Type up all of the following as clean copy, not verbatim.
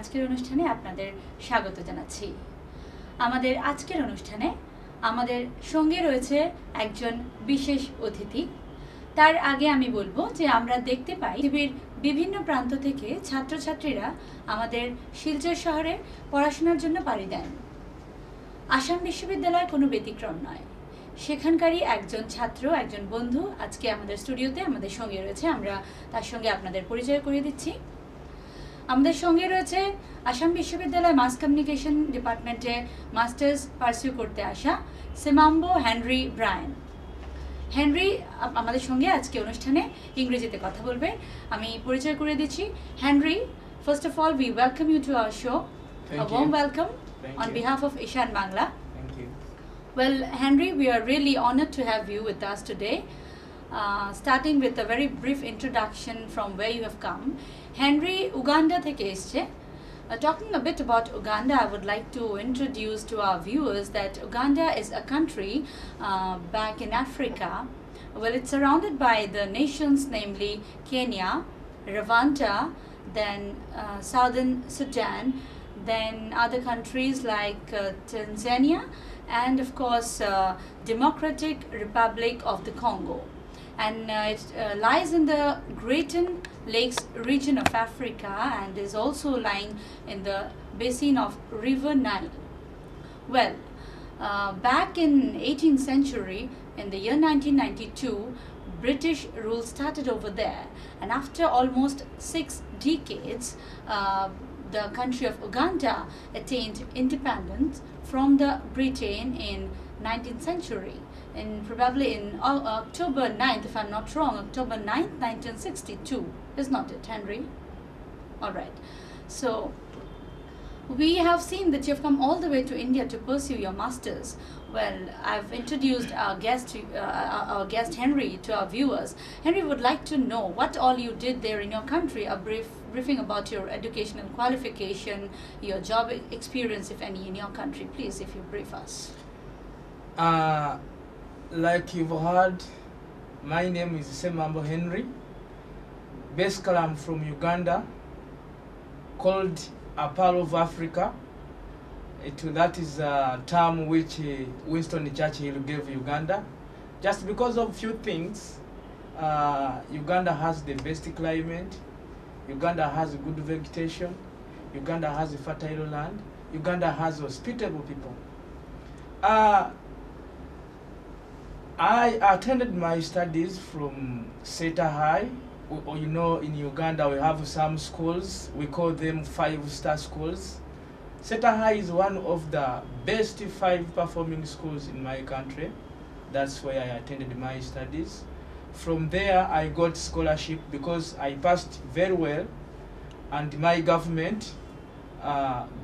আজকের অনুষ্ঠানে আপনাদের স্বাগত জানাচ্ছি। আমাদের আজকের অনুষ্ঠানে আমাদের সঙ্গে রয়েছে একজন বিশেষ অতিথি। তার আগে আমি বলবো যে আমরা দেখতে পাই পৃথিবীর বিভিন্ন প্রান্ত থেকে ছাত্রছাত্রীরা আমাদের শিলচর শহরে পড়াশোনার জন্য পাড়ি দেন। আসাম বিশ্ববিদ্যালয় কোনো ব্যতিক্রম নয়। সেখানকারই একজন ছাত্র, একজন বন্ধু আজকে আমাদের স্টুডিওতে আমাদের সঙ্গে রয়েছে। আমরা তার সঙ্গে আপনাদের পরিচয় করিয়ে দিচ্ছি। আমাদের সঙ্গে রয়েছে আসাম বিশ্ববিদ্যালয় মাস কমিউনিকেশন ডিপার্টমেন্টে মাস্টার্স পারসিউ করতে আসা সেমাম্বো হেনরি ব্রায়ান। হেনরি আমাদের সঙ্গে আজকে অনুষ্ঠানে ইংরেজিতে কথা বলবে। আমি পরিচয় করে দিচ্ছি। Henry, first of all, we welcome you to our show. A warm welcome on behalf of Ishan Bangla. Thank you. Well, Henry, we are really honored to have you with us today. Starting with a very brief introduction from where you have come. Henry, Uganda থেকে এসছে. Talking a bit about Uganda, I would like to introduce to our viewers that Uganda is a country back in Africa. Well, it's surrounded by the nations, namely Kenya, Rwanda, then Southern Sudan, then other countries like Tanzania, and of course Democratic Republic of the Congo. And it lies in the Greater Lakes region of Africa and is also lying in the basin of River Nile. Well, back in 18th century, in the year 1992, British rule started over there, and after almost 6 decades, the country of Uganda attained independence from the Britain in 19th century. Probably in October 9th, if I'm not wrong, October 9th, 1962, is not it, Henry? All right. So, we have seen that you have come all the way to India to pursue your masters. Well, I've introduced our guest Henry to our viewers. Henry would like to know what all you did there in your country, a briefing about your educational qualification, your job experience, if any, in your country. Please, if you brief us. Like you've heard, my name is Semambo Henry. Basically, I'm from Uganda, called a Pearl of Africa. That is a term which Winston Churchill gave Uganda. Just because of few things, Uganda has the best climate, Uganda has good vegetation, Uganda has a fertile land, Uganda has hospitable people. I attended my studies from Seta High. You know, in Uganda we have some schools, we call them 5-star schools. Seta High is one of the best 5 performing schools in my country. That's where I attended my studies. From there I got scholarship because I passed very well, and my government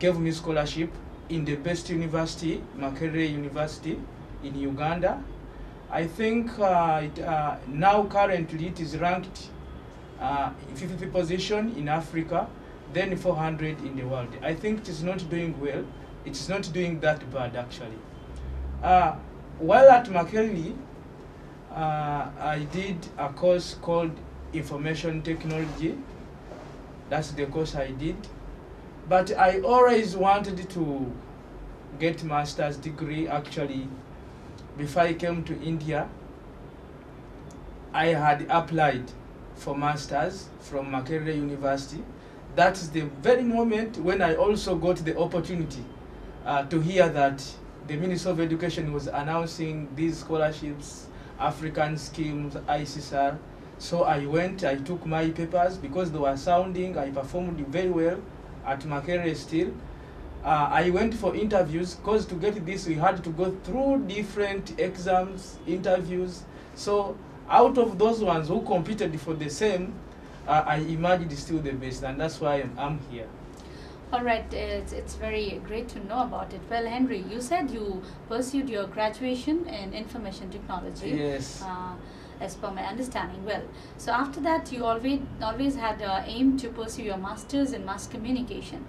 gave me scholarship in the best university, Makerere University in Uganda. I think now currently it is ranked 50th position in Africa, then 400 in the world. I think it is not doing well. It is not doing that bad actually. While at Makerere, I did a course called Information Technology. That's the course I did. But I always wanted to get master's degree actually. Before I came to India, I had applied for masters from Makerere University. That's the very moment when I also got the opportunity to hear that the Ministry of Education was announcing these scholarships, African schemes, ICSR. So I went, I took my papers because they were sounding, I performed very well at Makerere still. I went for interviews because to get this we had to go through different exams, interviews. So out of those ones who competed for the same, I emerged still the best, and that's why I'm here. All right, it's very great to know about it. Well, Henry, you said you pursued your graduation in information technology. Yes. As per my understanding. Well, so after that you always had aim to pursue your masters in mass communication.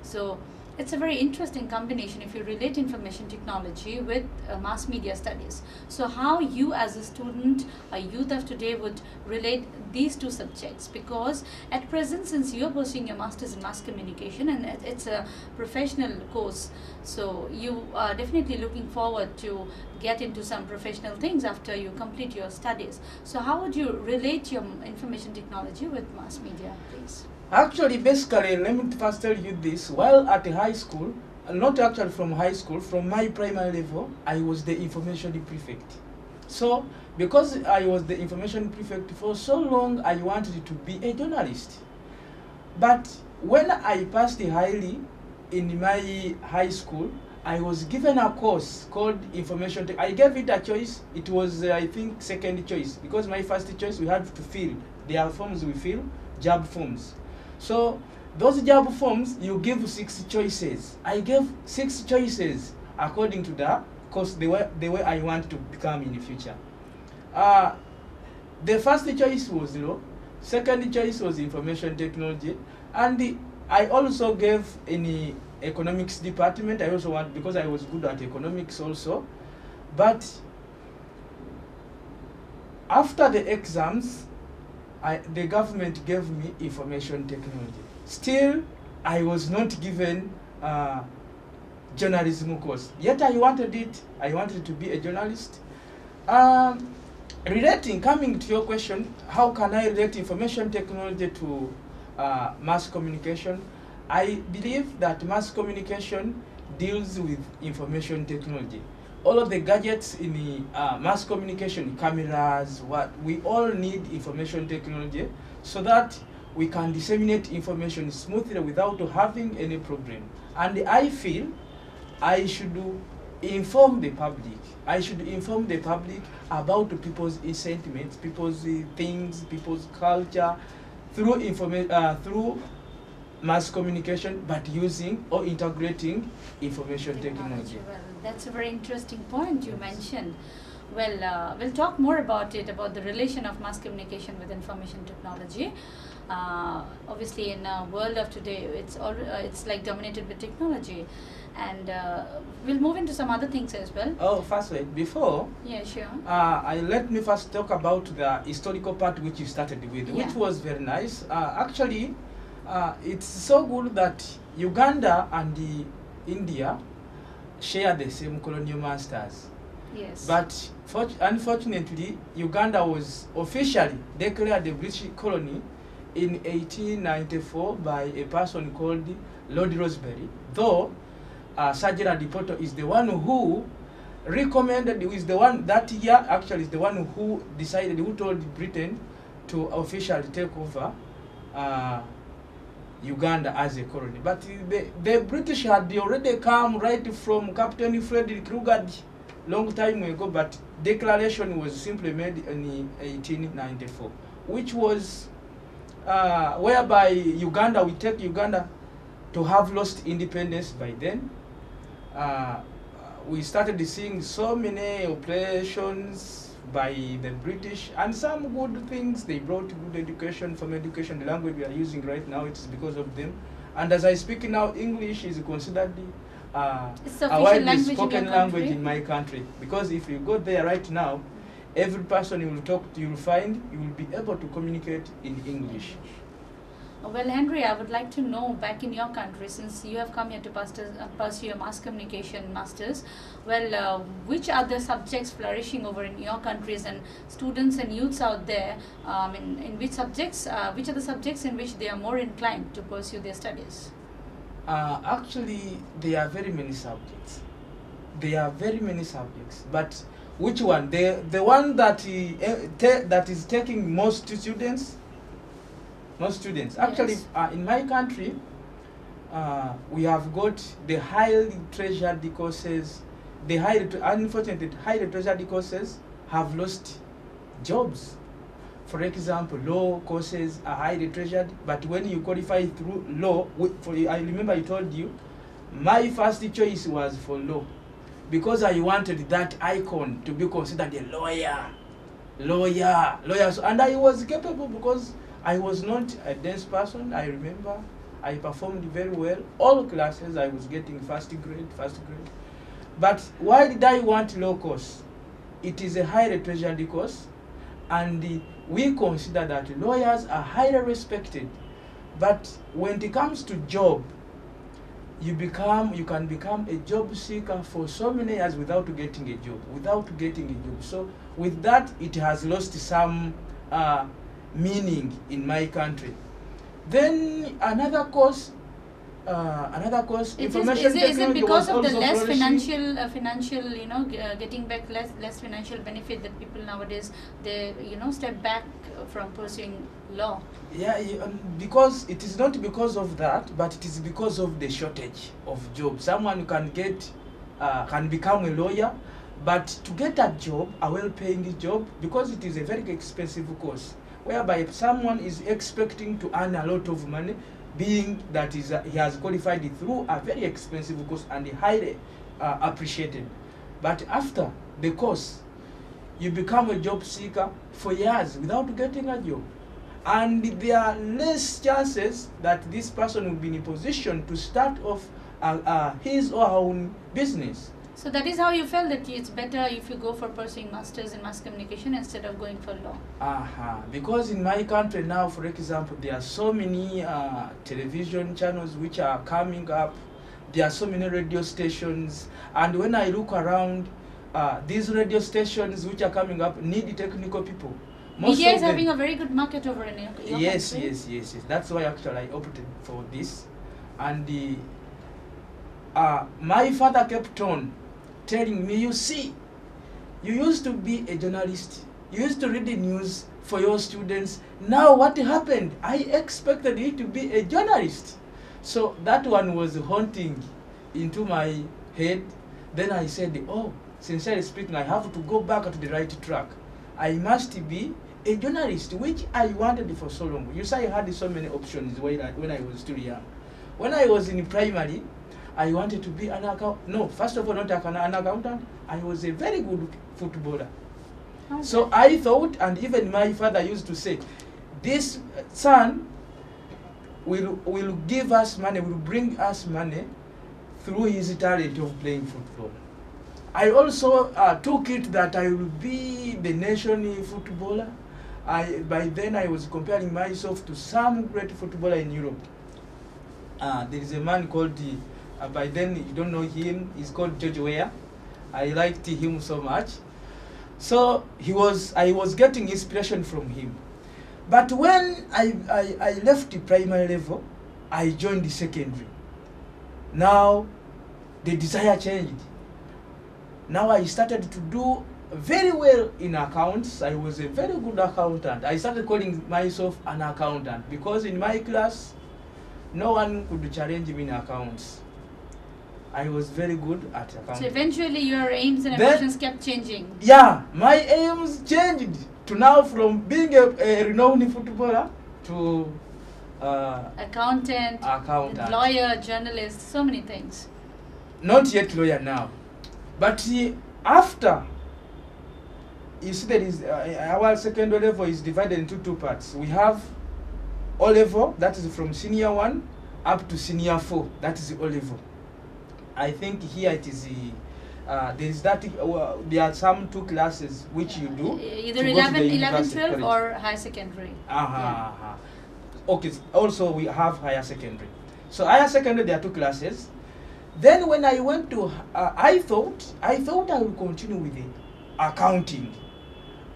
So It's a very interesting combination if you relate information technology with mass media studies. So how you as a student, a youth of today would relate these two subjects, because at present, since you're pursuing your master's in mass communication and it's a professional course, so you are definitely looking forward to get into some professional things after you complete your studies. So how would you relate your information technology with mass media, please? Actually, basically, let me first tell you this. While at high school, not actually from high school, from my primary level, I was the information prefect. So, because I was the information prefect for so long, I wanted to be a journalist. But when I passed highly in my high school, I was given a course called information tech. I gave it a choice. It was, I think, second choice. Because my first choice, we had to fill. There are forms we fill, job forms. So those job forms, you give 6 choices. I gave 6 choices according to the course, the way I want to become in the future. The first choice was law. Second choice was information technology. And I also gave in economics department. I also want, because I was good at economics also. But after the exams, the government gave me information technology. Still, I was not given journalism course. Yet I wanted it. I wanted to be a journalist. Coming to your question, how can I relate information technology to mass communication? I believe that mass communication deals with information technology. All of the gadgets in the mass communication, cameras, we all need information technology so that we can disseminate information smoothly without having any problem. And I feel I should inform the public. I should inform the public about people's sentiments, people's things, people's culture through mass communication, but using or integrating information technology. Well, that's a very interesting point you mentioned. Well, we'll talk more about it, about the relation of mass communication with information technology. Obviously, in a world of today, it's like dominated with technology, and we'll move into some other things as well. Oh, first wait, before. Yeah, sure. Let me first talk about the historical part which you started with, which was very nice. Actually, it's so good that Uganda and India share the same colonial masters. Yes. But unfortunately, Uganda was officially declared a British colony in 1894 by a person called Lord Rosebery, though Sajjala Dipoto is the one who recommended, is the one that year actually is the one who decided, who told Britain to officially take over Uganda as a colony. But the British had already come right from Captain Frederick Lugard long time ago, but declaration was simply made in 1894, which was whereby Uganda, we take Uganda to have lost independence by then. We started seeing so many operations by the British, and some good things. They brought good education. From education, the language we are using right now, it's because of them. And as I speak now, English is considered a widely spoken language in my country. Because if you go there right now, every person you will talk to, you will find you will be able to communicate in English. Well, Henry, I would like to know, back in your country, since you have come here to pursue your mass communication masters, well, which are the subjects flourishing over in your countries, and students and youths out there, in which subjects, which are the subjects in which they are more inclined to pursue their studies? Actually, there are very many subjects. There are very many subjects, but which one? The one that is taking most students. Most students. Actually, yes. In my country, we have got the highly treasured courses. Unfortunately, highly treasured courses have lost jobs. For example, law courses are highly treasured, but when you qualify through law, I remember I told you, my first choice was for law, because I wanted that icon to be considered a lawyer. And I was capable because I was not a dense person. I remember I performed very well. All classes I was getting first grade. But why did I want law course? It is a highly treasured course, and we consider that lawyers are highly respected. But when it comes to job, you can become a job seeker for so many years without getting a job. So with that, it has lost some meaning in my country. Then another course, information technology. Is it because of the also less flourishing. financial, getting back less financial benefit that people nowadays, they step back from pursuing law? Yeah, because it is not because of that, but it is because of the shortage of jobs. Someone can become a lawyer, but to get a job, a well-paying job, because it is a very expensive course, whereby someone is expecting to earn a lot of money, being that he has qualified through a very expensive course and highly appreciated. But after the course, you become a job seeker for years without getting a job. And there are less chances that this person will be in a position to start off his or her own business. So that is how you felt that it's better if you go for pursuing masters in mass communication instead of going for law. Because in my country now, for example, there are so many television channels which are coming up. There are so many radio stations, and when I look around, these radio stations which are coming up need technical people. Media is having a very good market over in your country. Yes. That's why actually I opted for this. And my father kept on telling me, you see, you used to be a journalist. You used to read the news for your students. Now what happened? I expected you to be a journalist. So that one was haunting into my head. Then I said, oh, sincerely speaking, I have to go back to the right track. I must be a journalist, which I wanted for so long. You see, I had so many options when I was still young. When I was in primary, I wanted to be an accountant. No, first of all, not an accountant. I was a very good footballer. Okay. So I thought, and even my father used to say, this son will give us money, will bring us money through his talent of playing football. I also took it that I will be the nation footballer. By then I was comparing myself to some great footballer in Europe. There is a man called, by then you don't know him, he's called George Weah. I liked him so much. So I was getting inspiration from him. But when I left the primary level, I joined the secondary. Now the desire changed. Now I started to do very well in accounts. I was a very good accountant. I started calling myself an accountant because in my class, no one could challenge me in accounts. I was very good at accounting. So eventually your aims and ambitions kept changing. Yeah, my aims changed to now from being a renowned footballer to accountant, lawyer, journalist, so many things. Not yet lawyer now. But after, you see, there is our secondary level is divided into two parts. We have O level, that is from senior 1 up to senior 4. That is the O level. I think here it is there is that there are some 2 classes which you do. Either 11, 12 or higher secondary. Okay. Also we have higher secondary. So higher secondary there are 2 classes. Then when I went to, I thought I would continue with the accounting,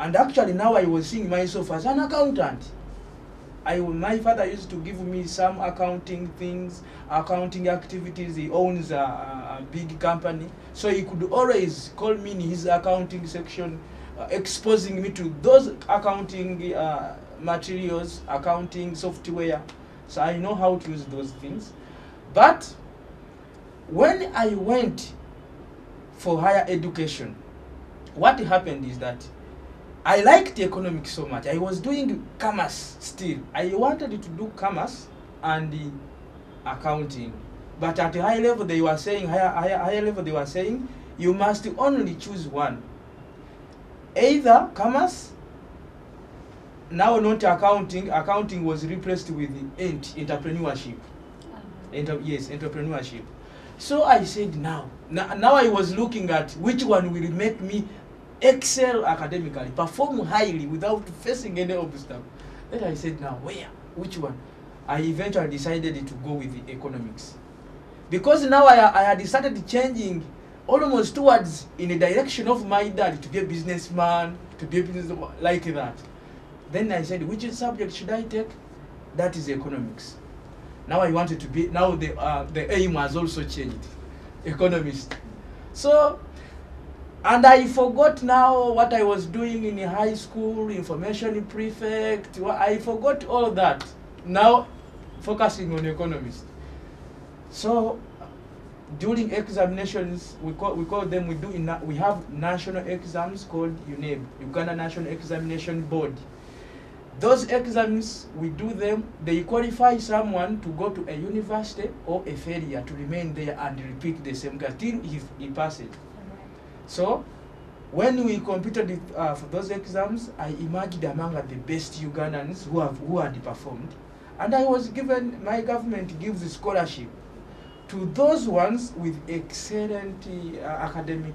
and actually now I was seeing myself as an accountant. My father used to give me some accounting things, accounting activities. He owns a big company, so he could always call me in his accounting section, exposing me to those accounting materials, accounting software. So I know how to use those things. But when I went for higher education, what happened is that I liked economics so much. I was doing commerce still. I wanted to do commerce and the accounting. But at a high level they were saying, higher level they were saying, you must only choose one. Either commerce, now not accounting. Accounting was replaced with entrepreneurship. Yes, entrepreneurship. So I said now I was looking at which one will make me excel academically, perform highly without facing any obstacle. Then I said now which one? I eventually decided to go with the economics. Because now I had started changing almost towards in the direction of my dad to be a businessman, to be a businessman like that. Then I said, which subject should I take? That is economics. Now I wanted to be, now the aim has also changed, economist. So, and I forgot now what I was doing in high school, information prefect, I forgot all that. Now, focusing on economist. So, during examinations, we have national exams called UNEB, Uganda National Examination Board. Those exams, we do them, they qualify someone to go to a university or a failure to remain there and repeat the same class till he passes. So, when we competed for those exams, I emerged among the best Ugandans who had performed. And I was given, my government gives a scholarship to those ones with excellent academic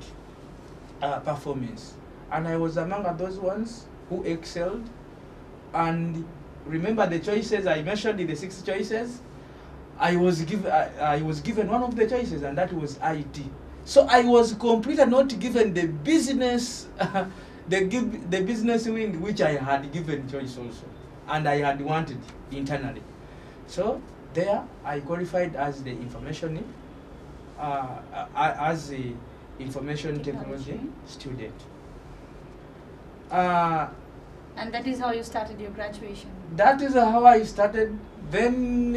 performance. And I was among those ones who excelled. And remember the choices I mentioned in the 6 choices? I was given one of the choices, and that was IT. So I was completely not given the business, the business wing which I had given choice also, and I had wanted internally. So there I qualified as the information, as the information technology student. And that is how you started your graduation? That is how I started. Then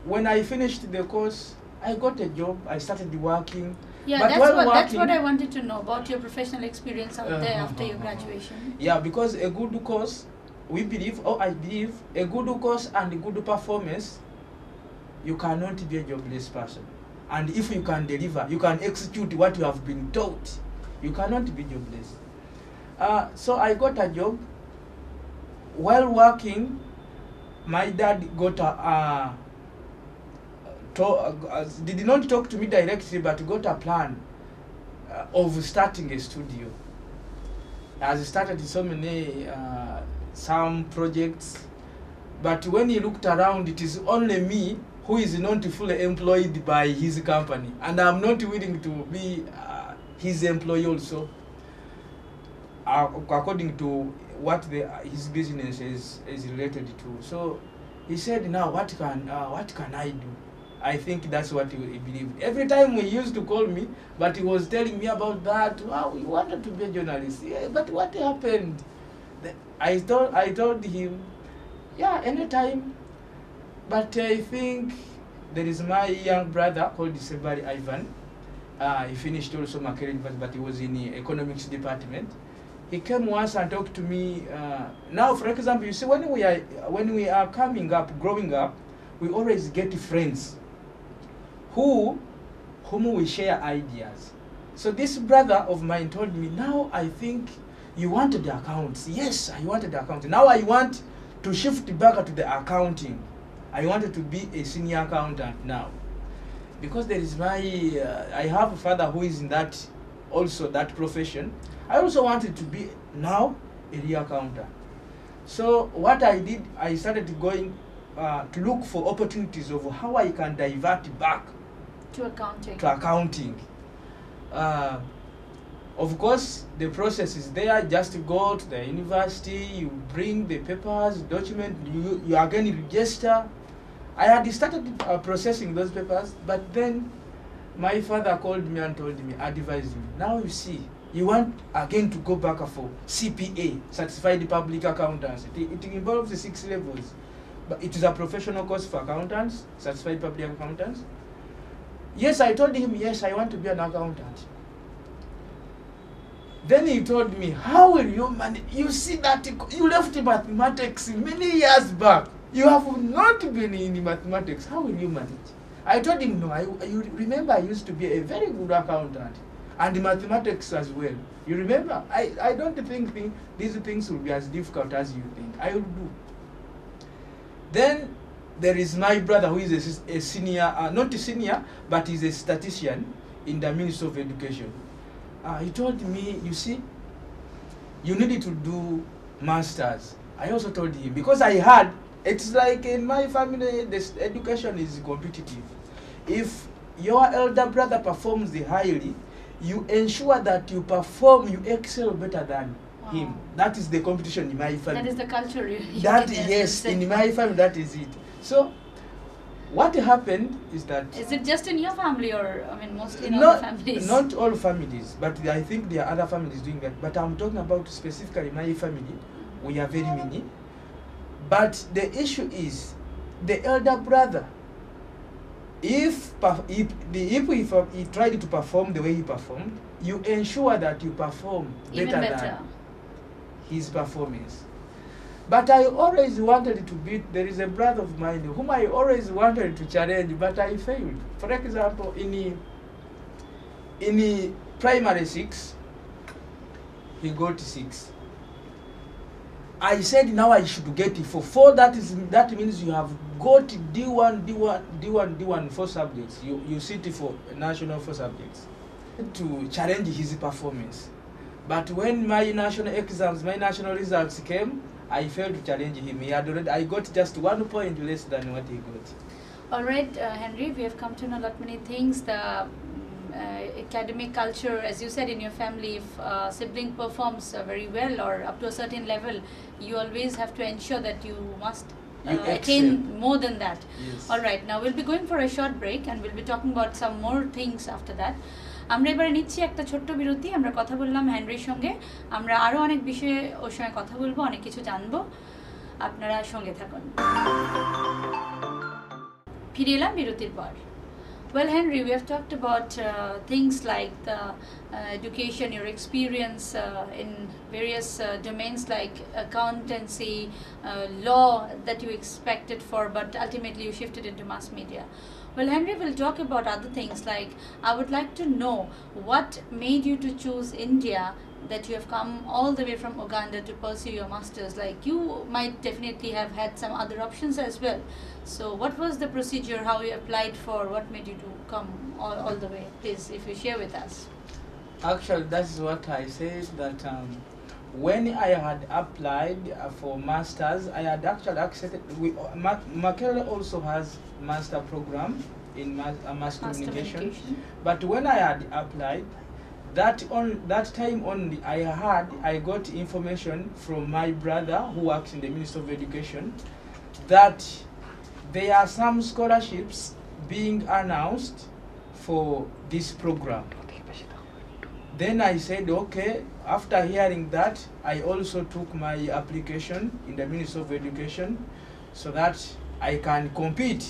when I finished the course, I got a job. I started working. Yeah, but that's what I wanted to know about your professional experience out there after your graduation. Yeah, because a good course, I believe, a good course and a good performance, you cannot be a jobless person. And if you can deliver, you can execute what you have been taught, you cannot be jobless. So I got a job. While working, my dad got did not talk to me directly, but got a plan of starting a studio. Has started so many some projects, but when he looked around, it is only me who is not fully employed by his company, and I'm not willing to be his employee also, according to what his business is related to. So he said, now what can I do? I think that's what he believed. Every time he used to call me, but he was telling me about that. Wow, he wanted to be a journalist. Yeah, but what happened? I told him, yeah, anytime. But I think there is my young brother called Sebari Ivan. He finished also Makerere, but he was in the economics department. He came once and talked to me. Now, for example, you see, when we are growing up, we always get friends whom we share ideas. So this brother of mine told me, now I think you wanted the accounts. Yes, I wanted the accounting. Now I want to shift back to the accounting. I wanted to be a senior accountant now. Because there is I have a father who is in that profession. I also wanted to be now a real accountant. So what I did, I started going to look for opportunities of how I can divert back to accounting. Of course, the process is there. Just go to the university, you bring the papers, document, you again register. I had started processing those papers, but then my father called me and told me, advised me, now you see, you want again to go back for CPA, Certified Public Accountants. It involves the 6 levels, but it is a professional course for accountants, Certified Public Accountants. Yes, I told him, yes, I want to be an accountant. Then he told me, how will you manage? You see that you left mathematics many years back. You have not been in mathematics. How will you manage? I told him, no, you remember I used to be a very good accountant. And mathematics as well. You remember? I don't think these things will be as difficult as you think. I will do. Then there is my brother who is a senior, not a senior, but he's a statistician in the Ministry of Education. He told me, you see, you needed to do masters. I also told him, because I heard, it's like in my family, this education is competitive. If your elder brother performs highly, you ensure that you perform, you excel better than him. That is the competition in my family. That is the culture. Yes, in my family, that is it. So, what happened is that... Is it just in your family, or, I mean, mostly in all the families? Not all families, but I think there are other families doing that. But I'm talking about specifically my family. We are very many. But the issue is, the elder brother, if he tried to perform the way he performed, you ensure that you perform better than his performance. But I always wanted to beat, there is a brother of mine whom I always wanted to challenge, but I failed. For example, in primary 6, he got 6. I said now I should get it for 4. That means you have got D1, 4 subjects. You sit for national 4 subjects to challenge his performance. But when my national exams, my national results came, I failed to challenge him. I got just 1 point less than what he got. All right, Henry, we have come to know a lot many things. The academic culture, as you said, in your family, if sibling performs very well or up to a certain level, you always have to ensure that you must attain more than that. Yes. All right, now we'll be going for a short break and we'll be talking about some more things after that. আমরা এবারে নিচ্ছি একটা ছোট্ট বিরতি। আমরা কথা বললাম হেনরির সঙ্গে, আমরা আরো অনেক বিষয়ে ওর সঙ্গে কথা বলবো, অনেক কিছু জানবো, আপনারা সঙ্গে থাকুন। ফিরে এলাম বিরতির পর। Well, Henry, we have talked about things like the education, your experience in various domains like accountancy, law that you expected for, but ultimately you shifted into mass media. Well, Henry, will talk about other things like, I would like to know what made you to choose India, that you have come all the way from Uganda to pursue your masters. Like, you might definitely have had some other options as well. So what was the procedure, how you applied for, what made you to come all the way? Please, if you share with us. Actually, that's what I said, that when I had applied for masters, I had actually accepted. Makerere also has master program in mass communication. But when I had applied, that time only, I got information from my brother who works in the Ministry of Education that there are some scholarships being announced for this program. Then I said, okay, after hearing that, I also took my application in the Ministry of Education so that I can compete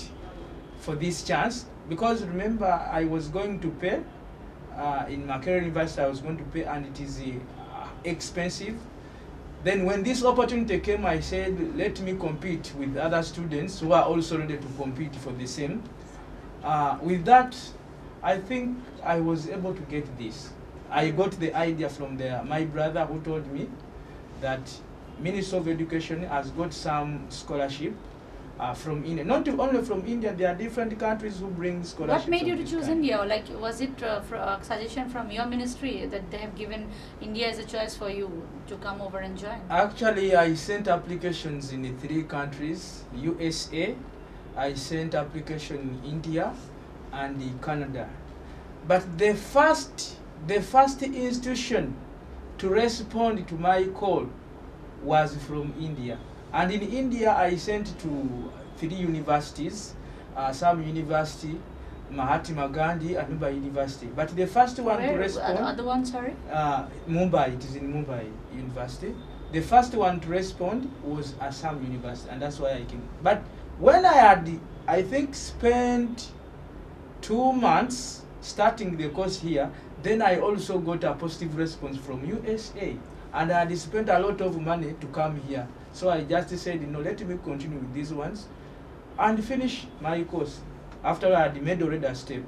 for this chance. Because remember, I was going to pay, in Makerere University I was going to pay, and it is expensive. Then when this opportunity came, I said, let me compete with other students who are also ready to compete for the same. With that, I think I was able to get this. I got the idea from my brother who told me that Ministry of Education has got some scholarship from India. Not only from India, there are different countries who bring scholarships. What made you to choose India? Like, was it a suggestion from your ministry that they have given India as a choice for you to come over and join? Actually, I sent applications in 3 countries, USA, I sent application in India and Canada. But the first institution to respond to my call was from India. And in India, I sent to 3 universities, some university, Mahatma Gandhi, and Mumbai University. But the first one to respond... the other one, sorry? Mumbai, it is in Mumbai University. The first one to respond was Assam University, and that's why I came. But when I had, I think, spent 2 months starting the course here, then I also got a positive response from USA. And I had spent a lot of money to come here. So I just said, let me continue with these ones and finish my course after I had made already a step.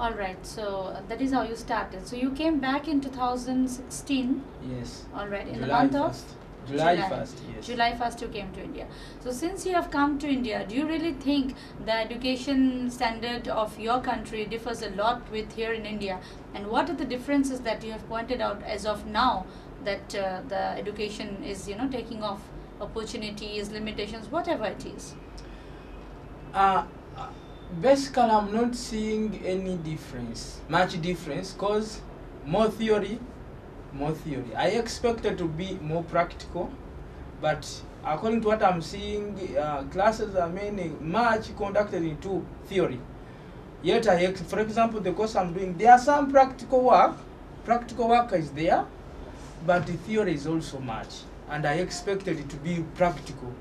All right, so that is how you started. So you came back in 2016? Yes. All right, in July the month 1st. July 1st, yes. July 1st you came to India. So since you have come to India, do you really think the education standard of your country differs a lot with here in India? And what are the differences that you have pointed out as of now that the education is, taking off, opportunities, limitations, whatever it is? Basically, I'm not seeing any much difference, because more theory. I expected to be more practical, but according to what I'm seeing, classes are mainly much conducted into theory. Yet, for example, the course I'm doing, there are some practical work. Practical work is there, but the theory is also much, and I expected it to be practical.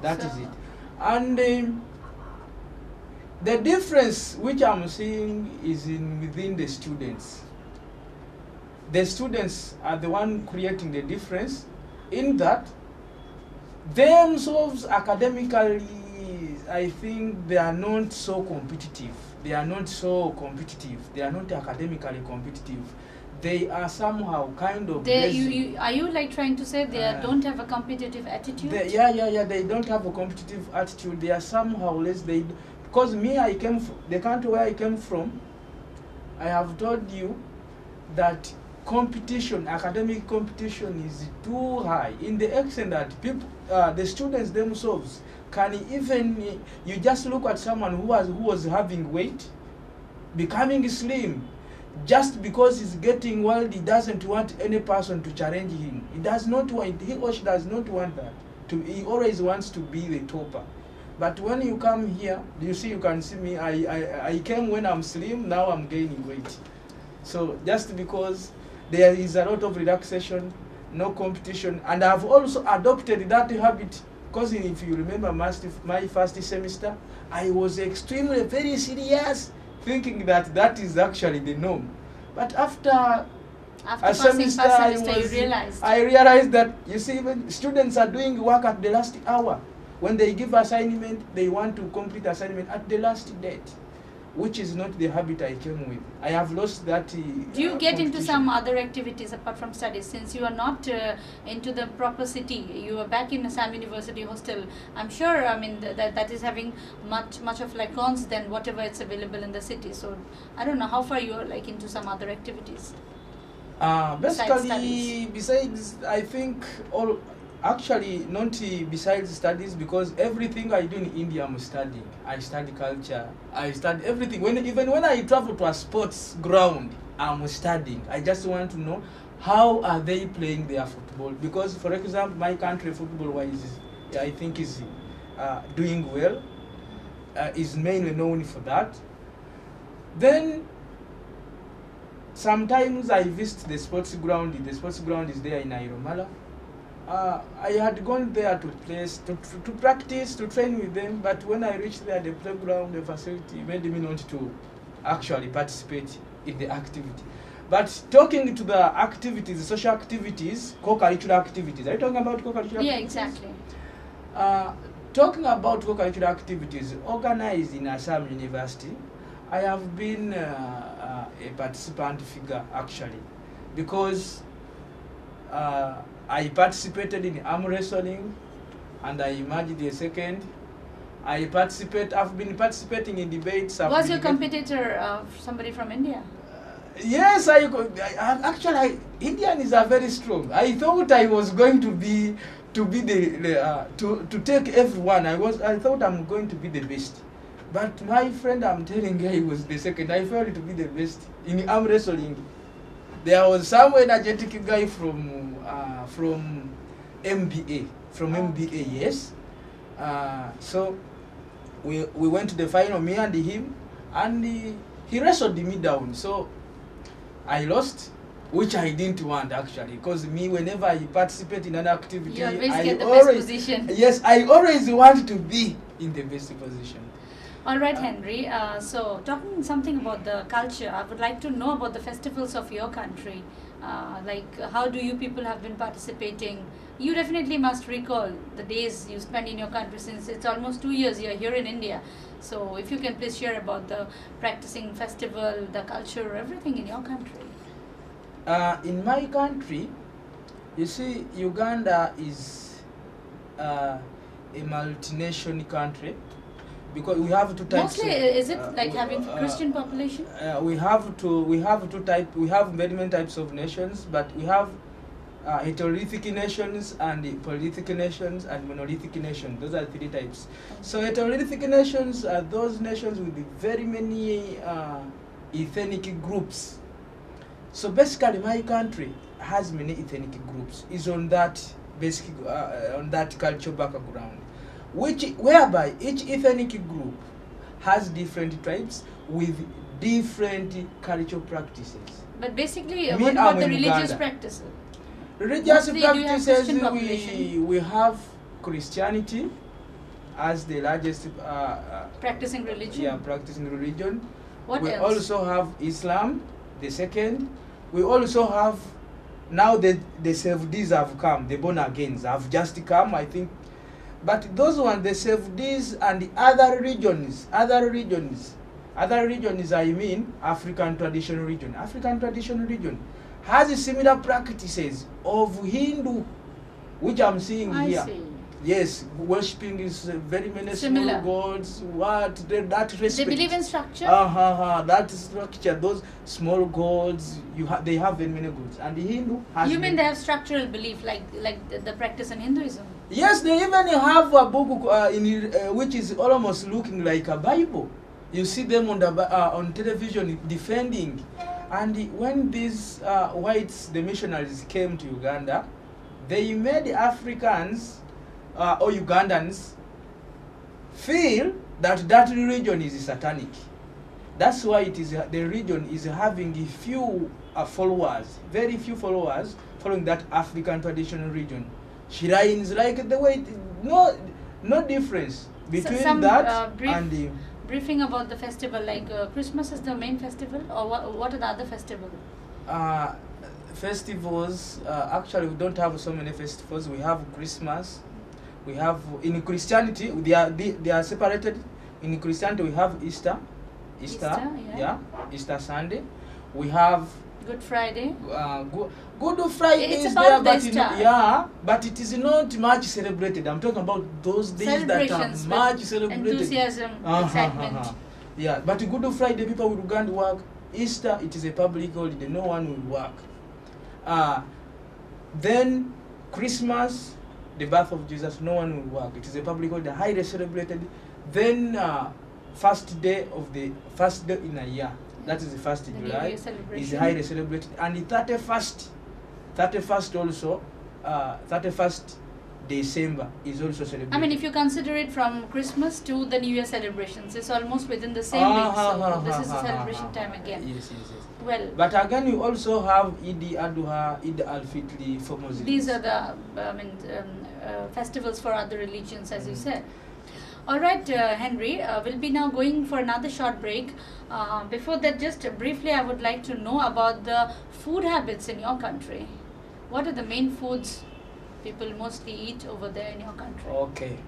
That is it. And the difference which I'm seeing is within the students. The students are the one creating the difference, in that themselves academically, I think they are not so competitive. They are not academically competitive. They are somehow kind of lazy. Are you like trying to say they don't have a competitive attitude? They don't have a competitive attitude. They are somehow less. Because the country where I came from, I have told you that academic competition is too high, in the extent that the students themselves can even, you just look at someone who was having weight, becoming slim, just because he's getting old, he doesn't want any person to challenge him. He or she does not want that. He always wants to be the topper. But when you come here, you can see me, I came when I'm slim, now I'm gaining weight. So just because there is a lot of relaxation, no competition, and I've also adopted that habit, because if you remember my first semester, I was extremely very serious, thinking that is actually the norm. But after a semester, I realized that, even students are doing work at the last hour. When they give assignment, they want to complete assignment at the last date, which is not the habit I came with. I have lost that. Do you get into some other activities apart from studies? Since you are not into the proper city, you are back in Assam University hostel. I'm sure, that is having much of like cons than whatever it's available in the city. So I don't know how far you are like into some other activities. Basically, besides, I think actually, not besides studies, because everything I do in India, I'm studying. I study culture. I study everything. Even when I travel to a sports ground, I'm studying. I just want to know how are they playing their football. Because, for example, my country football-wise, I think is doing well. Is mainly known for that. Then sometimes I visit the sports ground. The sports ground is there in Nairomala. I had gone there to practice, to train with them, but when I reached there, the playground, the facility made me not to actually participate in the activity. But talking to the activities, social activities, co-curricular activities, are you talking about co-curricular activities? Yeah, exactly. Talking about co-curricular activities organized in Assam University, I have been a participant figure, actually, because I participated in arm wrestling, and I emerged the second. I've been participating in debates. Was your competitor somebody from India? Yes, actually, Indian is very strong. I thought I was going to take everyone. I thought I'm going to be the best. But my friend, I'm telling you, he was the second. I felt to be the best in arm wrestling. There was some energetic guy from MBA, yes. So we went to the final, me and him, and he wrestled me down. So I lost, which I didn't want, actually, because whenever I participate in an activity, you always get the best position. Yes, I always want to be in the best position. All right, Henry. So, talking something about the culture, I would like to know about the festivals of your country. How do you people have been participating? You definitely must recall the days you spend in your country, since it's almost 2 years you're here in India. So, if you can please share about the practicing festival, the culture, everything in your country. In my country, You see, Uganda is a multinational country because we have two types. Mostly, is it like having Christian population? We have two type. We have many types of nations, but we have heterolithic nations and polythic nations and monolithic nations. Those are three types. So heterolithic nations are those nations with very many ethnic groups. So basically, my country has many ethnic groups. Is on that basic on that cultural background, whereby each ethnic group has different tribes with different cultural practices. But basically, what about the religious practices? Religious Mostly, practices, we have Christianity as the largest practicing religion. Yeah, practicing religion. What we else? also have Islam, the second. We also have now the Seventies have come, the born agains have just come, I think. But those ones, the Seventies and the other regions, I mean African traditional region. African traditional region has similar practices of Hindu, which I'm seeing here. See. Yes, worshipping is very many Similar. small gods. That respect. They believe in structure. That structure, those small gods, they have very many gods, and the Hindu has. You mean they have structural belief like the practice in Hinduism? Yes, they even have a book which is almost looking like a Bible. You see them on television defending, and when these whites, the missionaries, came to Uganda, they made Africans or Ugandans feel that religion is satanic. That's why the religion is having a few followers, very few followers following that African traditional religion. Shrines, like the way, no difference between and the briefing about the festival, like Christmas is the main festival, or what are the other festivals? Festivals, actually we don't have so many festivals. We have Christmas. We have in Christianity they are separated. In Christianity we have Easter, Easter Sunday. We have Good Friday. Good Friday It's is about there, but it is not much celebrated. I'm talking about those days that are much celebrated. Enthusiasm, excitement. Yeah, but Good Friday people will go and work. Easter, it is a public holiday. No one will work. Then Christmas, the birth of Jesus, no one will work. It is a public holiday, highly celebrated. Then first day in a year, that is the 1st July, is highly celebrated. And the 31st also, 31st December is also celebrated. I mean, if you consider it from Christmas to the New Year celebrations, it's almost within the same week. So this is the celebration time again. Yes. Well, but again, you also have Eid Adha, Eid al-Fitr for Muslims. These are the festivals for other religions, as you said. All right, Henry, we'll be now going for another short break. Before that, just briefly, I would like to know about the food habits in your country. What are the main foods people mostly eat over there in your country? Okay.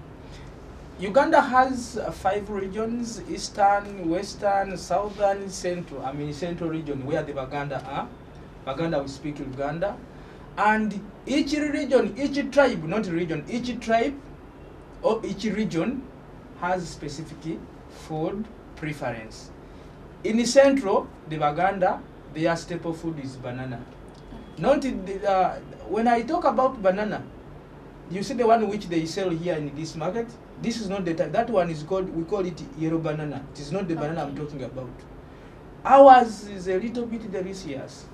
Uganda has 5 regions: Eastern, Western, Southern, Central. I mean Central region, where the Baganda are. Baganda will speak Uganda. And each region, each tribe, not region, each tribe or each region has specific food preference. In the Central, the Baganda, their staple food is banana. Not when I talk about banana, you see the one which they sell here in this market. This is not the type. That one is called, we call it yellow banana. It is not the banana I'm talking about. Ours is a little bit delicious,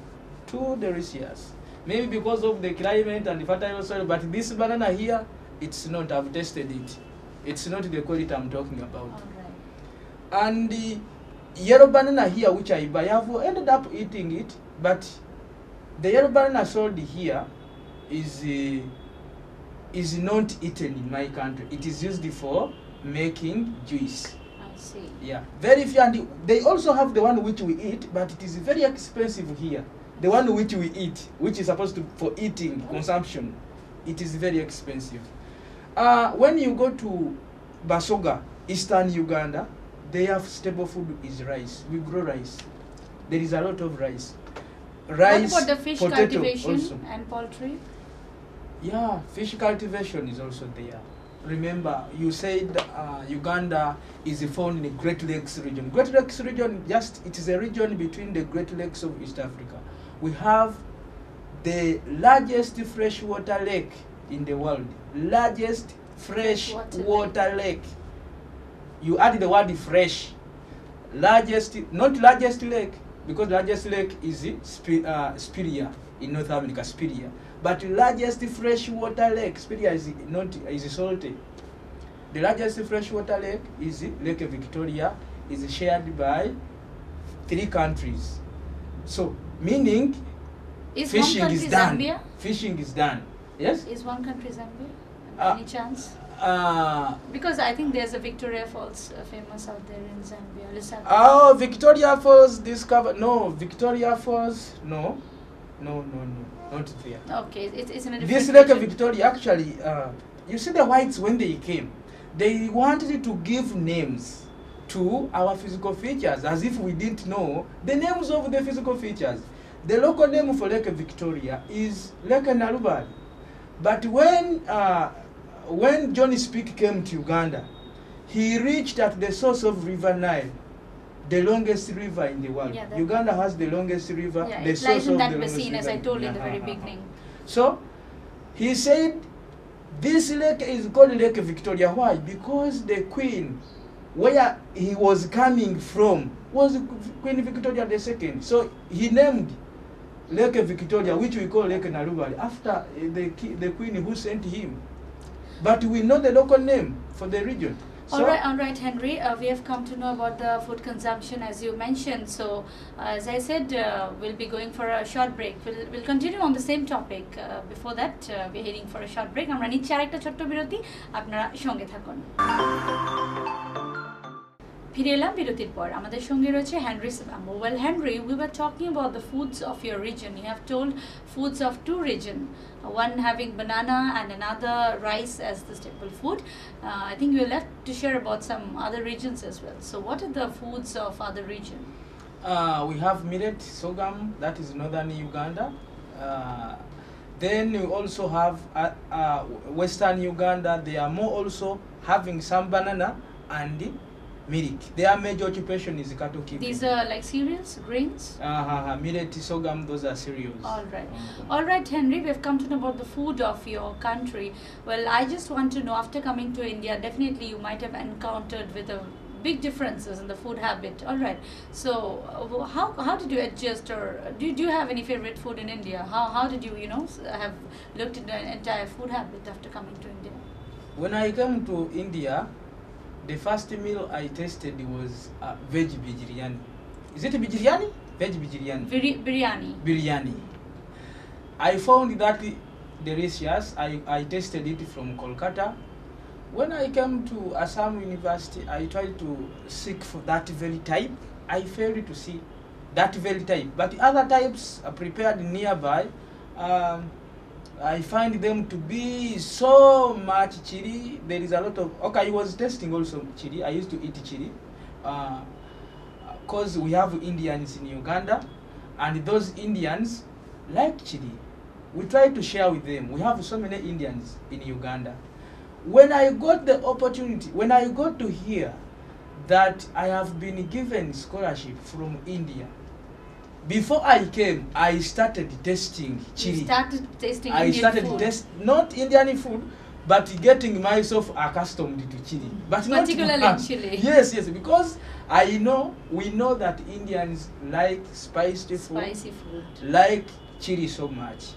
too delicious. Maybe because of the climate and the fertile soil, but this banana here, it's not. I've tasted it. It's not the quality I'm talking about. Right. And the yellow banana here, which I buy, I've ended up eating it, but the yellow banana sold here is not eaten in my country. It is used for making juice. I see. Yeah, very few. And they also have the one which we eat, but it is very expensive here. The one which we eat, which is supposed to for eating consumption, it is very expensive. When you go to Basoga, Eastern Uganda, their staple food is rice. We grow rice. There is a lot of rice. What about the fish potato cultivation also. and poultry? Yeah, fish cultivation is also there. Remember, you said Uganda is found in the Great Lakes region. Great Lakes region, it is a region between the Great Lakes of East Africa. We have the largest freshwater lake in the world. Largest freshwater lake. You add the word fresh. Not largest lake, because largest lake is Spiria in North America, Spiria. But largest freshwater lake, Spiria is salty. The largest freshwater lake is Lake Victoria, is shared by 3 countries. So, meaning fishing is done. Zambia? Fishing is done. Yes? Is one country Zambia? Any chance? Because I think there's a Victoria Falls famous out there in Zambia. Oh, Victoria Falls discovered. No, Victoria Falls. No, not there. Okay, it's in a different This Lake region. Victoria, actually, you see the whites when they came, they wanted to give names to our physical features as if we didn't know the names of the physical features. The local name for Lake Victoria is Lake Narubali. But when Johnny Speak came to Uganda, he reached at the source of River Nile, the longest river in the world. Yeah, Uganda has the longest river. Yeah, the it source lies in of that the longest basin, as river. I told in the very beginning. So, he said, this lake is called Lake Victoria. Why? Because the queen, where he was coming from, was Queen Victoria II. So, he named Lake Victoria, which we call Lake Narubali, after the queen who sent him. But we know the local name for the region. So, all right, Henry. We have come to know about the food consumption as you mentioned. So, as I said, we'll be going for a short break. We'll continue on the same topic. Before that, we're heading for a short break. আমরা নিচ্ছি আরেকটা ছোট্ট বিরতি, আপনারা সঙ্গে থাকুন। ফিরে এলাম বিরতির পর। আমাদের সঙ্গে রয়েছে Henry সাবাম্বো। Well, Henry, we were talking about the foods of your region. You have told foods of 2 regions, one having banana and another rice as the staple food. I think you left to share about some other regions as well. So, what are the foods of other region? we have millet, sorghum, that is northern Uganda. Then we also have western Uganda. They are more also having some banana and milk. Their major occupation is cattle keeping. These are like cereals, grains? Millet, sorghum, those are cereals. All right, Henry, we've come to know about the food of your country. Well, I just want to know, after coming to India, definitely you might have encountered with a big differences in the food habit. All right, so how did you adjust, or do you have any favorite food in India? How did you have looked at the entire food habit after coming to India? When I came to India, the first meal I tasted was veg biryani. Is it biryani? Veg biryani. Biryani. I found that delicious. I tasted it from Kolkata. When I came to Assam University, I tried to seek for that very type. I failed to see that very type. But other types are prepared nearby. I find them to be so much chili. There is a lot of... Okay, I was tasting also chili. I used to eat chili. Because we have Indians in Uganda. And those Indians like chili. We try to share with them. We have so many Indians in Uganda. When I got the opportunity, when I got to hear that I have been given scholarship from India, before I came, I started tasting chili. You started tasting I Indian started food. not Indian food, but getting myself accustomed to chili. But particularly not chili. Yes, because we know that Indians like spicy food, like chili so much.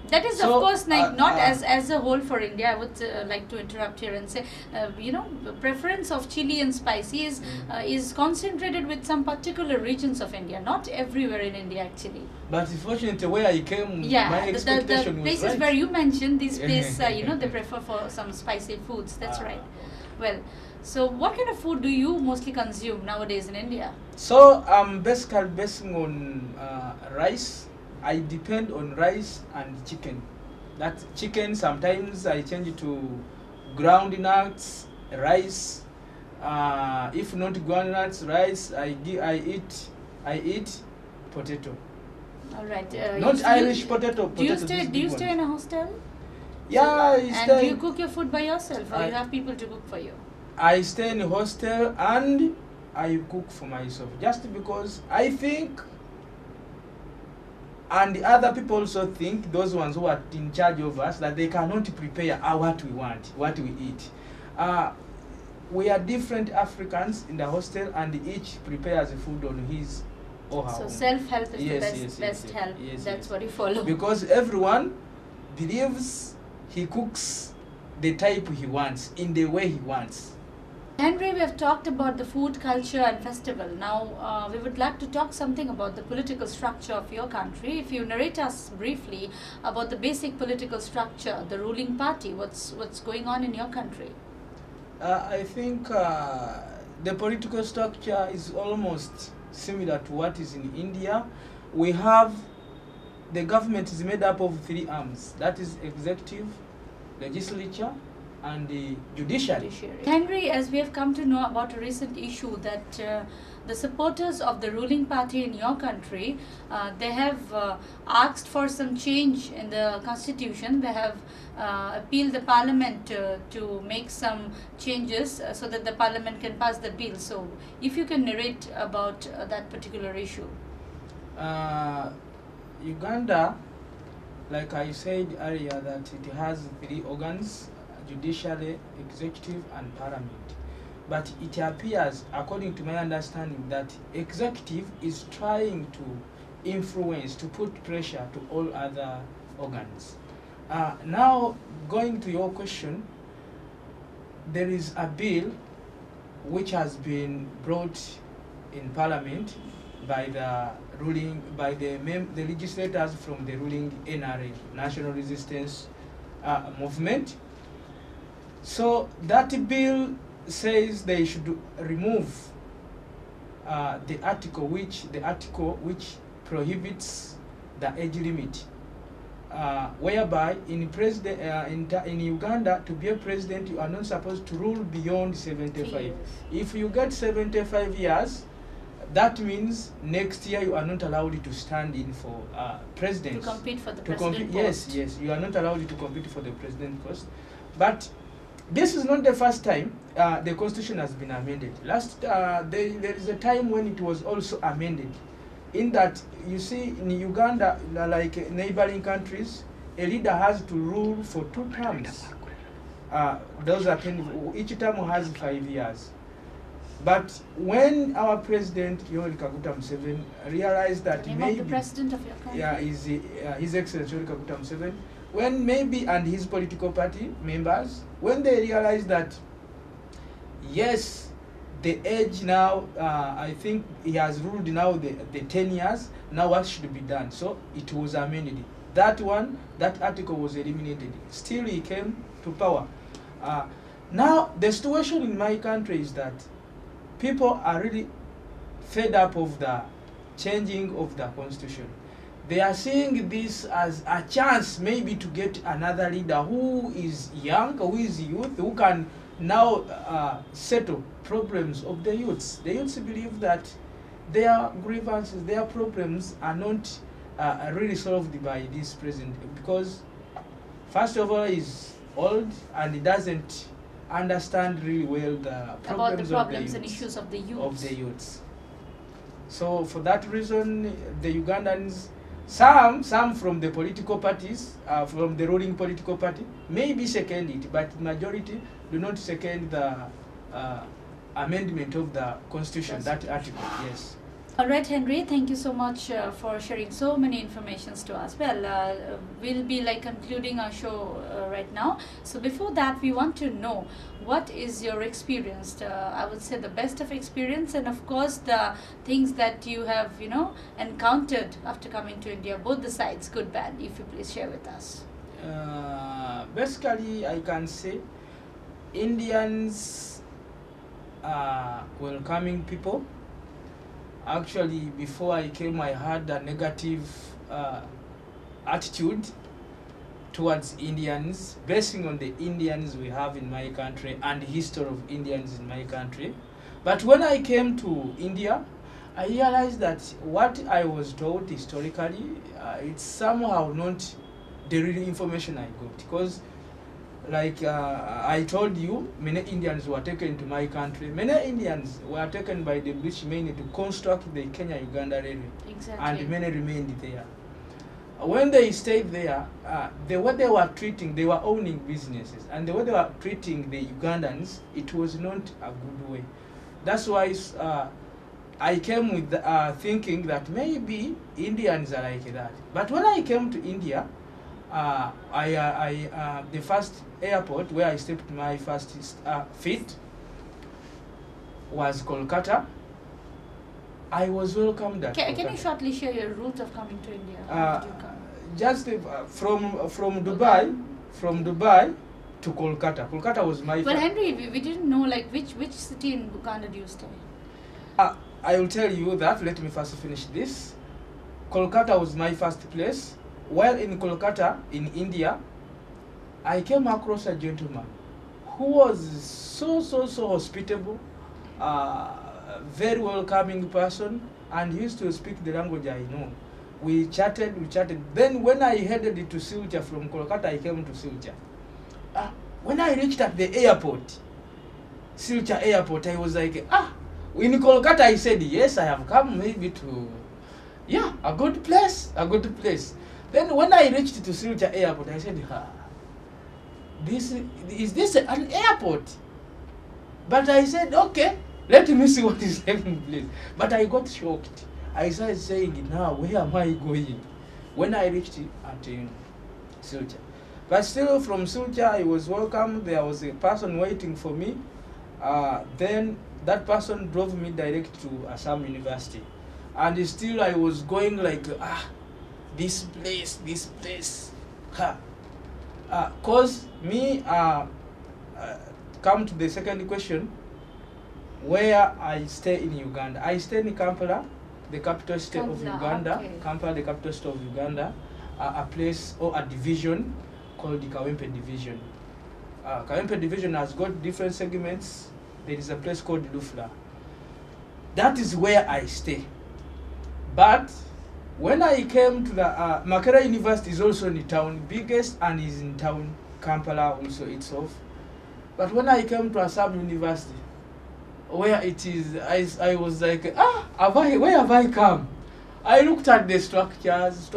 That is, So, of course, not as a whole for India. I would like to interrupt here and say, the preference of chili and spicy is concentrated with some particular regions of India, not everywhere in India actually. But fortunately, where I came, my expectation the was places right. where you mentioned, these places, they prefer for some spicy foods. That's right. Well, so what kind of food do you mostly consume nowadays in India? So basically basing on rice. I depend on rice and chicken. That chicken, sometimes I change to ground nuts, rice. If not ground nuts, rice, I eat potato. All right. Not Irish potato. Do you stay in a hostel? Yeah, And do you cook your food by yourself, or you have people to cook for you? I stay in a hostel and I cook for myself, just because I think, and the other people also think, those ones who are in charge of us, that they cannot prepare what we want, what we eat. We are different Africans in the hostel, and each prepares the food on his or her So own. self-help is the best help. That's what you follow. Because everyone believes he cooks the type he wants, in the way he wants. Henry, we have talked about the food culture and festival. Now, we would like to talk something about the political structure of your country. If you narrate us briefly about the basic political structure, the ruling party, what's going on in your country? I think the political structure is almost similar to what is in India. We have, the government is made up of 3 arms. That is executive, legislature, and the judiciary. Henry, as we have come to know about a recent issue that the supporters of the ruling party in your country, they have asked for some change in the constitution. They have appealed the parliament to make some changes so that the parliament can pass the bill. So if you can narrate about that particular issue. Uganda, like I said earlier, that it has 3 organs: judiciary, executive, and parliament. But it appears, according to my understanding, that executive is trying to influence, to put pressure to all other organs. Now, going to your question, there is a bill which has been brought in parliament by the legislators from the ruling NRA, National Resistance Movement. So that bill says they should remove the article which prohibits the age limit, whereby in Uganda, to be a president, you are not supposed to rule beyond 75. If you get 75 years, that means next year you are not allowed to stand in for president. To compete for the president post. Yes, you are not allowed to compete for the president post. But this is not the first time the constitution has been amended. There is a time when it was also amended, in that, you see, in Uganda, like neighboring countries, a leader has to rule for 2 terms. Those are each term has 5 years. But when our president, Yoweri Kaguta Museveni, realized that maybe the president of your country, His Excellency Yoweri Kaguta Museveni, when maybe, and his political party members, when they realized that, yes, the age now, I think he has ruled now the 10 years, now what should be done? So it was amended. That article was eliminated. Still he came to power. Now the situation in my country is that people are really fed up of the changing of the constitution. They are seeing this as a chance maybe to get another leader who is young, who is youth, who can now settle problems of the youths. The youths believe that their grievances, their problems are not really solved by this president, because first of all, he's old and he doesn't understand really well the problems and issues of the youths. So for that reason, the Ugandans, some from the political parties, from the ruling political party, maybe second it, but majority do not second the amendment of the constitution, that article. Yes. All right, Henry, thank you so much for sharing so many informations to us. Well, we'll be concluding our show right now. So before that, we want to know, what is your experience? I would say the best of experience, and of course the things that you have, encountered after coming to India, both the sides, good, bad, if you please share with us. Basically, I can say Indians are welcoming people. Actually, before I came, I had a negative attitude towards Indians, basing on the Indians we have in my country and the history of Indians in my country. But when I came to India, I realized that what I was taught historically, it's somehow not the real information I got. Because Like I told you, many Indians were taken to my country. Many Indians were taken by the British mainly to construct the Kenya-Uganda railway. Exactly. And many remained there. When they stayed there, the way they were treating, they were owning businesses, and the way they were treating the Ugandans, it was not a good way. That's why I came with thinking that maybe Indians are like that. But when I came to India, the first airport where I stepped my first feet was Kolkata. I was welcomed at Can you shortly share your route of coming to India? How did you come? Just from Dubai to Kolkata. Kolkata was my. Well, Henry, we didn't know like which city in Uganda do you stay? I will tell you that. Let me first finish this. Kolkata was my first place. While in Kolkata, in India, I came across a gentleman who was so hospitable, very welcoming person, and he used to speak the language I know. We chatted. Then when I headed to Silcha from Kolkata, I came to Silcha. When I reached at the airport, Silcha airport, I was like, in Kolkata, I said, yes, I have come maybe to, a good place. Then when I reached to Silcha airport, I said, is this an airport? But I said, okay, let me see what is taking place. But I got shocked. I started saying, now, where am I going? When I reached at Silcha. But still, from Silcha, I was welcome. There was a person waiting for me. Then that person drove me direct to Assam University. And still, I was going like, this place. Cause me, come to the second question, where I stay in Uganda. I stay in Kampala, the capital state of Uganda. Okay. Kampala, the capital state of Uganda. A place or a division called the Kawempe division. Kawempe division has got different segments. There is a place called Lufla. That is where I stay. But when I came to the Makerere University is also in the town, biggest, and is in town. Kampala also itself. But when I came to Assam University, where it is, I was like, where have I come? I looked at the structures.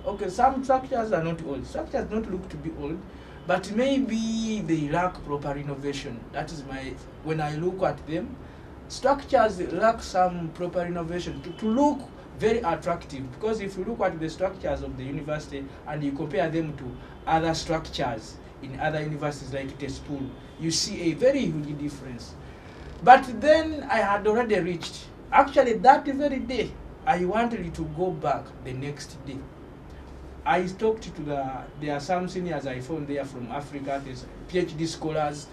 Okay, some structures are not old. Structures don't look to be old, but maybe they lack proper renovation. That is when I look at them, structures lack some proper renovation to look very attractive. Because if you look at the structures of the university and you compare them to other structures in other universities like Tespul, you see a very huge difference. But then I had already reached. Actually, that very day, I wanted to go back the next day. I talked to there are some seniors I found there from Africa, there's PhD scholars.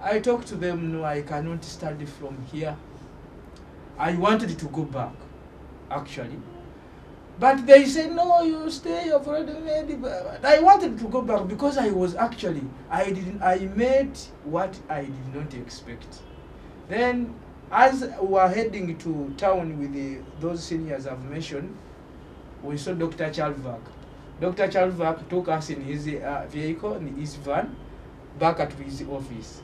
I talked to them, no, I cannot study from here. I wanted to go back, actually. But they said, no, you stay, you've already made it. I wanted to go back because I was actually, I made what I did not expect. Then, as we were heading to town with those seniors I've mentioned, we saw Dr. Chalvak. Dr. Chalvak took us in his vehicle, in his van, back at his office.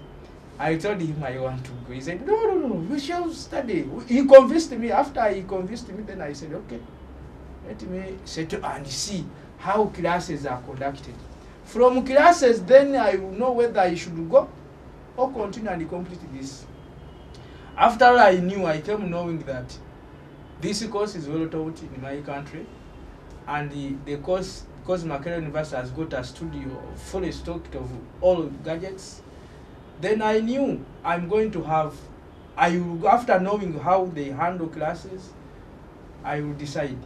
I told him I want to go. He said, no, you shall study. He convinced me. After he convinced me, then I said, okay, let me settle and see how classes are conducted. From classes, then I will know whether I should go or continue and complete this. After I knew, I came knowing that this course is well taught in my country, and the course, because Makerere University has got a studio fully stocked of all gadgets, then I knew I'm going to have, after knowing how they handle classes, I will decide.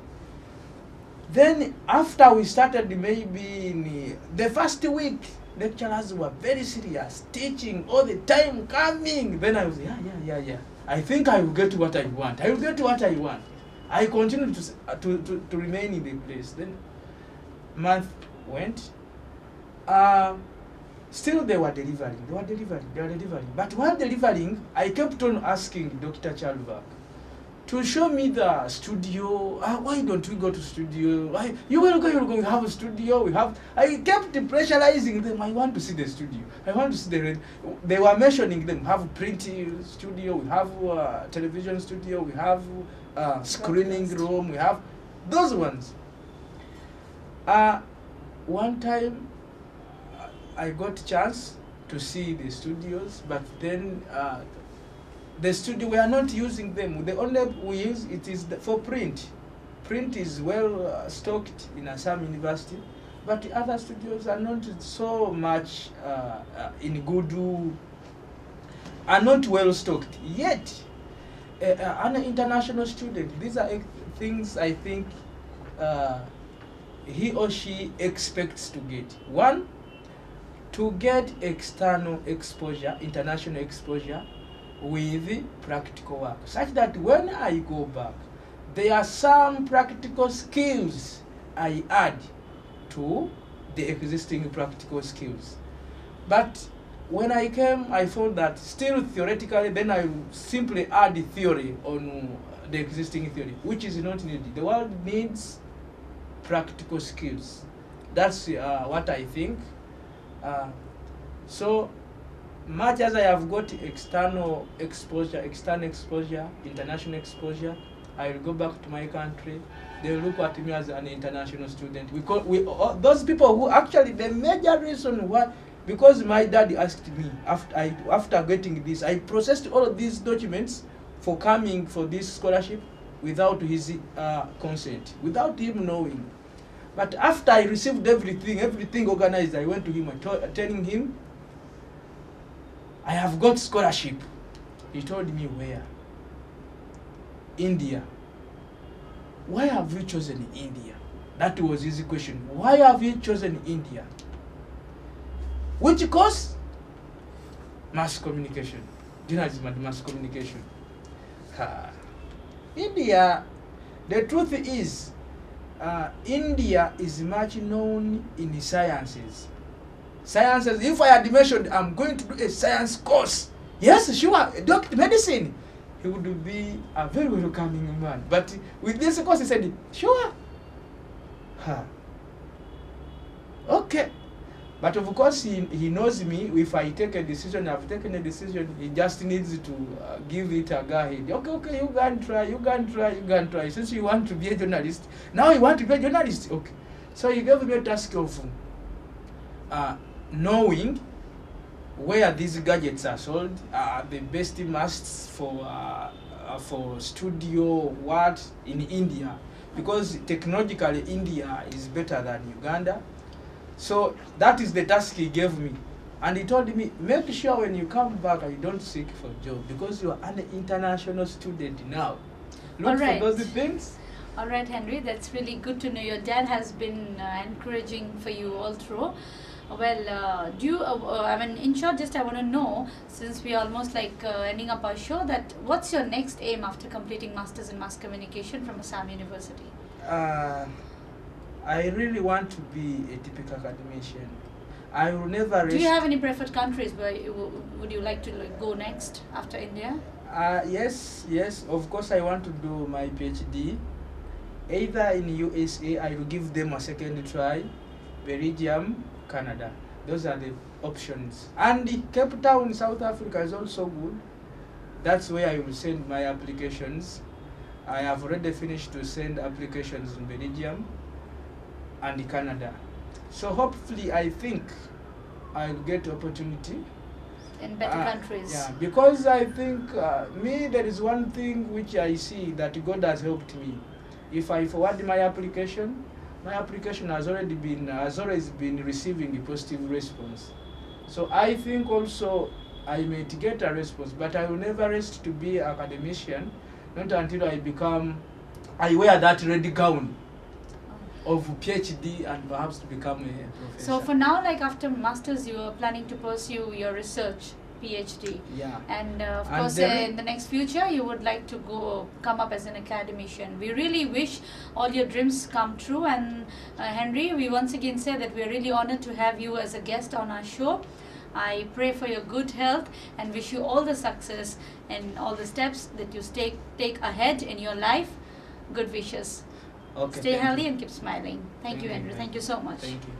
Then after we started, maybe in the first week, lecturers were very serious, teaching all the time, coming. Then I was, yeah. I think I will get what I want. I continued to remain in the place. Then month went. Still they were delivering. But while delivering, I kept on asking Dr. Chalvak to show me the studio. Why don't we go to studio? You will go, we have a studio, we have... I kept pressurizing them. I want to see the studio. I want to see the... They were mentioning them. We have print studio, we have television studio, we have screening room, we have those ones. One time, I got a chance to see the studios, but then the studio, we are not using them. The only we use it is for print. Print is well stocked in Assam University, but the other studios are not so much in good, are not well stocked yet. An international student, these are things I think he or she expects to get. One, to get external exposure, international exposure with practical work, such that when I go back, there are some practical skills I add to the existing practical skills. But when I came, I found that still theoretically, then I simply add the theory on the existing theory, which is not needed. The world needs practical skills. That's what I think. So much as I have got external exposure, international exposure, I will go back to my country. They will look at me as an international student. Those people who actually, the major reason why, because my daddy asked me after getting this, I processed all of these documents for coming for this scholarship without his consent, without him knowing. But after I received everything organized, I went to him telling him, I have got scholarship. He told me where? India. Why have you chosen India? That was his question. Why have you chosen India? Which course? Mass communication. Journalism and mass communication. India, the truth is, India is much known in sciences. Sciences, if I had mentioned I'm going to do a science course, yes, sure, doctor, medicine, he would be a very welcoming man. But with this course, he said, sure. Okay. But of course, he knows me. If I take a decision, I've taken a decision, he just needs to give it a go ahead. Okay, you can try. Since you want to be a journalist, now you want to be a journalist. Okay. So he gave me a task of knowing where these gadgets are sold, the best masts for studio what in India, because technologically India is better than Uganda. So that is the task he gave me. And he told me, make sure when you come back, I don't seek for a job, because you are an international student now. Look for those things. All right, Henry, that's really good to know. Your dad has been encouraging for you all through. Well, in short, just I want to know, since we are almost like ending up our show, that what's your next aim after completing Masters in Mass Communication from Assam University? I really want to be a typical academician. I will never... Do you have any preferred countries where would you like to go next after India? Yes. Of course, I want to do my PhD. Either in USA, I will give them a second try. Belgium, Canada. Those are the options. And Cape Town, South Africa is also good. That's where I will send my applications. I have already finished to send applications in Belgium and Canada. So hopefully, I think I'll get opportunity in better countries. Yeah, because I think there is one thing which I see that God has helped me. If I forward my application has always been receiving a positive response. So I think also I may get a response, but I will never rest to be an academician, not until I wear that red gown of PhD and perhaps to become a professor. So for now, like after masters, you are planning to pursue your research PhD. Yeah. And of course, in the next future, you would like to come up as an academician. We really wish all your dreams come true. And Henry, we once again say that we are really honored to have you as a guest on our show. I pray for your good health and wish you all the success and all the steps that you take ahead in your life. Good wishes. Okay. Stay healthy and keep smiling. Thank you, Henry. Thank you so much. Thank you.